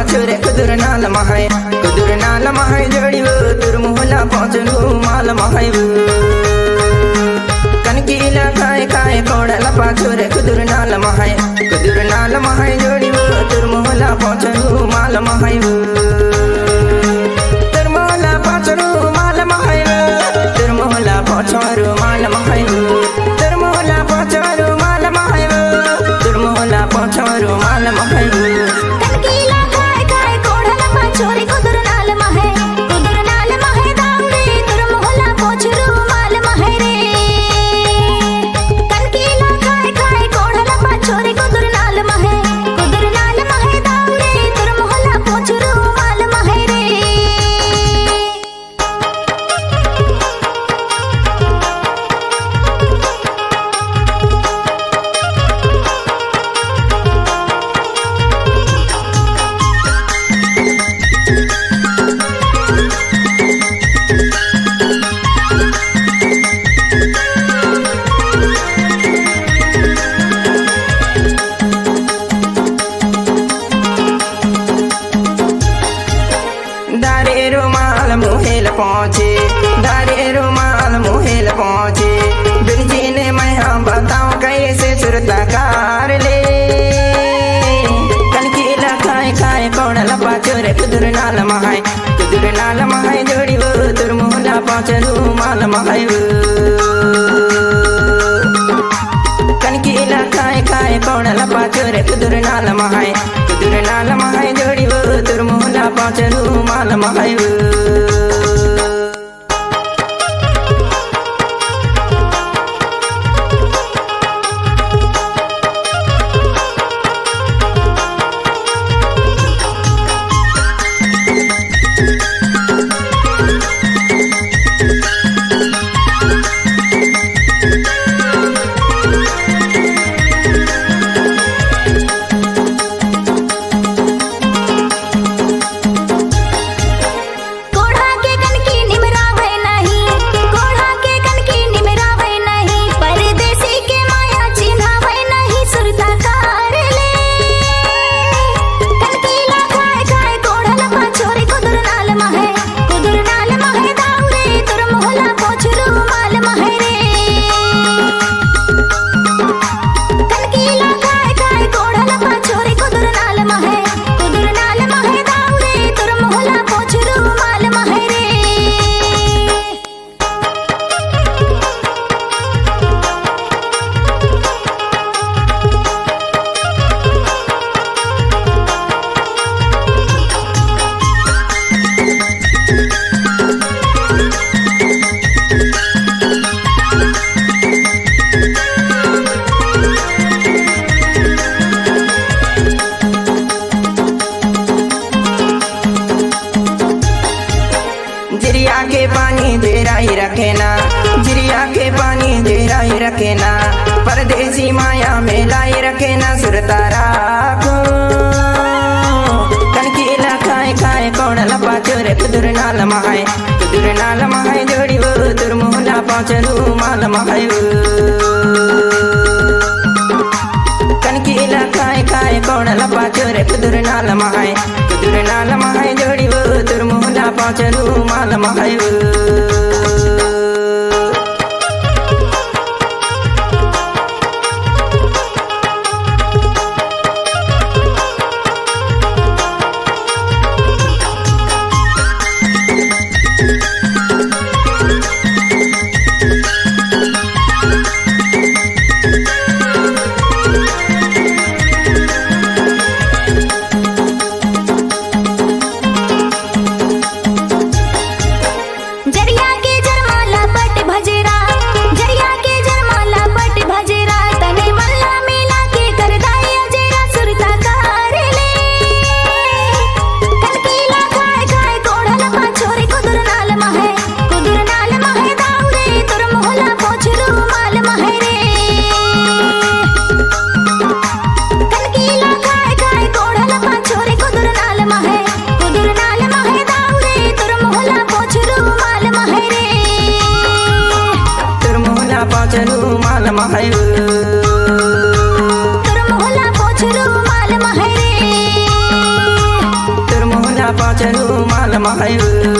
पाछुरे कुदुर नाल महाय कुदुर नाल महाय जोड़ी वो तुर मोहला पाछरू माल महाय कनकीला खाए खाए कोड़ला पाछुरे कुदुर नाल महाय जोड़ी वो तुर मोहला पाछरू माल महाय तुर मोहला पाछरू माल महाय तुर मोहला पाछरू माल महाय तुर मोहला पाछरू माल महाय तुर मोहला पाछरू माल महाय कनकीला खाए खाए कोड़ला पाछुरे कुदुर नाल महाय दाउरे तुर मोहला पाछरू माल महाय रे कनकीला खाए खाए कोड़ला पाछुरे कुदुर नाल महाय दाउरे तुर मोहला पाछरू माल महाय रे दारे रुमाल मुहेल पहुँचे बिरजी ने मैं हम बताऊं कैसे सुरताकार ले कनकीला खाए खाए कोड़ला पाछुरे कुदुर नाल महाय जोड़ी वो तुर मोहला पाछरू माल महाय कनकीला खाए खाए कोड़ला पाछुरे कुदुर नाल महाय जोड़ी वो तुर मोहला पाछरू माल महाय जिरिया के पानी देरा ही रखेना परदेसी माया में लाई रखेना सुरतारा को कनकीला खाए खाए कोड़ला पाछुरे कुदुर नाल महाय जोड़ी वो तुर मोहला पाछरू माल महाय कनकीला खाए खाए कोड़ला पाछुरे कुदुर नाल महाय जोड़ी वो तुर मोहला पाछरू माल महाय तुर मोहला पोछरू माल महाय रे। पाँच रुमाल महायो